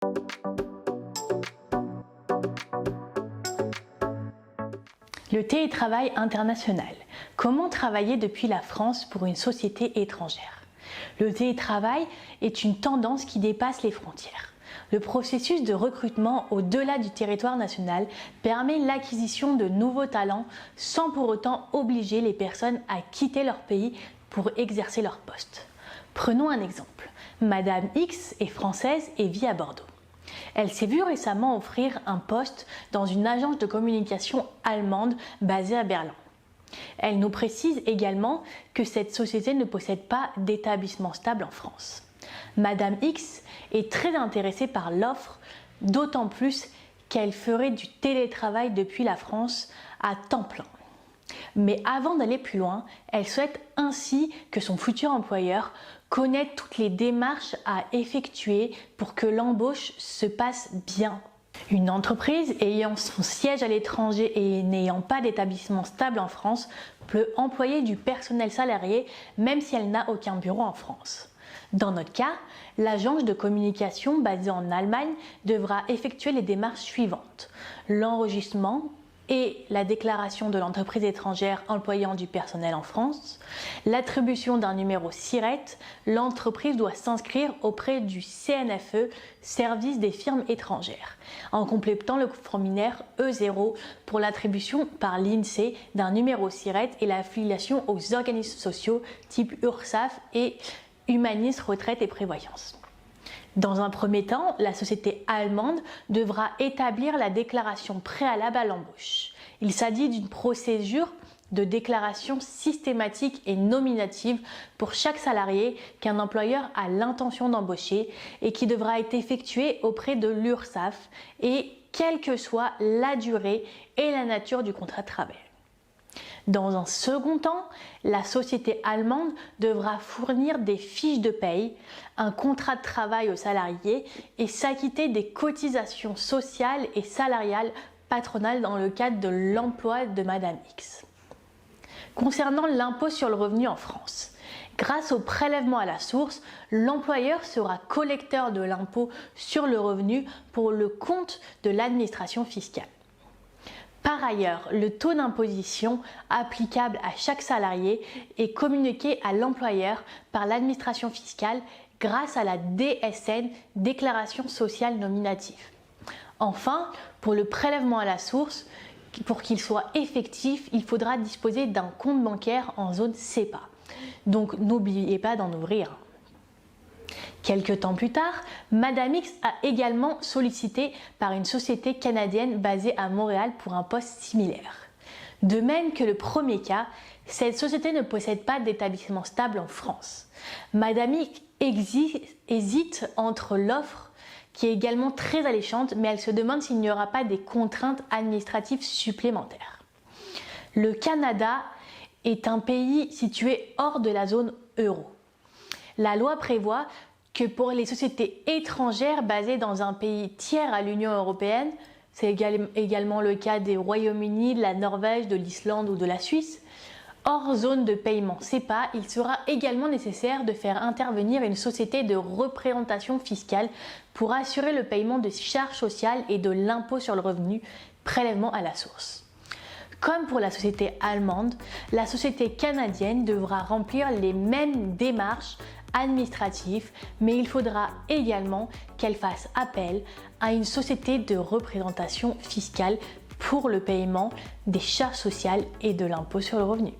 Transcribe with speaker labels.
Speaker 1: Le télétravail international. Comment travailler depuis la France pour une société étrangère? Le télétravail est une tendance qui dépasse les frontières. Le processus de recrutement au-delà du territoire national permet l'acquisition de nouveaux talents sans pour autant obliger les personnes à quitter leur pays pour exercer leur poste. Prenons un exemple. Madame X est française et vit à Bordeaux. Elle s'est vue récemment offrir un poste dans une agence de communication allemande basée à Berlin. Elle nous précise également que cette société ne possède pas d'établissement stable en France. Madame X est très intéressée par l'offre, d'autant plus qu'elle ferait du télétravail depuis la France à temps plein. Mais avant d'aller plus loin, elle souhaite ainsi que son futur employeur connaisse toutes les démarches à effectuer pour que l'embauche se passe bien. Une entreprise ayant son siège à l'étranger et n'ayant pas d'établissement stable en France peut employer du personnel salarié même si elle n'a aucun bureau en France. Dans notre cas, l'agence de communication basée en Allemagne devra effectuer les démarches suivantes: l'enregistrement et la déclaration de l'entreprise étrangère employant du personnel en France, l'attribution d'un numéro SIRET, l'entreprise doit s'inscrire auprès du CNFE, Service des firmes étrangères, en complétant le formulaire E0 pour l'attribution par l'INSEE d'un numéro SIRET et l'affiliation aux organismes sociaux type URSSAF et Humanis Retraite et Prévoyance. Dans un premier temps, la société allemande devra établir la déclaration préalable à l'embauche. Il s'agit d'une procédure de déclaration systématique et nominative pour chaque salarié qu'un employeur a l'intention d'embaucher et qui devra être effectuée auprès de l'URSSAF et quelle que soit la durée et la nature du contrat de travail. Dans un second temps, la société allemande devra fournir des fiches de paye, un contrat de travail aux salariés et s'acquitter des cotisations sociales et salariales patronales dans le cadre de l'emploi de Madame X. Concernant l'impôt sur le revenu en France, grâce au prélèvement à la source, l'employeur sera collecteur de l'impôt sur le revenu pour le compte de l'administration fiscale. Par ailleurs, le taux d'imposition applicable à chaque salarié est communiqué à l'employeur par l'administration fiscale grâce à la DSN, Déclaration sociale nominative. Enfin, pour le prélèvement à la source, pour qu'il soit effectif, il faudra disposer d'un compte bancaire en zone CEPA. Donc n'oubliez pas d'en ouvrir. Quelque temps plus tard, Madame X a également sollicité par une société canadienne basée à Montréal pour un poste similaire. De même que le premier cas, cette société ne possède pas d'établissement stable en France. Madame X hésite entre l'offre, qui est également très alléchante, mais elle se demande s'il n'y aura pas des contraintes administratives supplémentaires. Le Canada est un pays situé hors de la zone euro. La loi prévoit que pour les sociétés étrangères basées dans un pays tiers à l'Union européenne, c'est également le cas des Royaume-Uni, de la Norvège, de l'Islande ou de la Suisse, hors zone de paiement CEPA, il sera également nécessaire de faire intervenir une société de représentation fiscale pour assurer le paiement de charges sociales et de l'impôt sur le revenu, prélèvement à la source. Comme pour la société allemande, la société canadienne devra remplir les mêmes démarches administratives, mais il faudra également qu'elle fasse appel à une société de représentation fiscale pour le paiement des charges sociales et de l'impôt sur le revenu.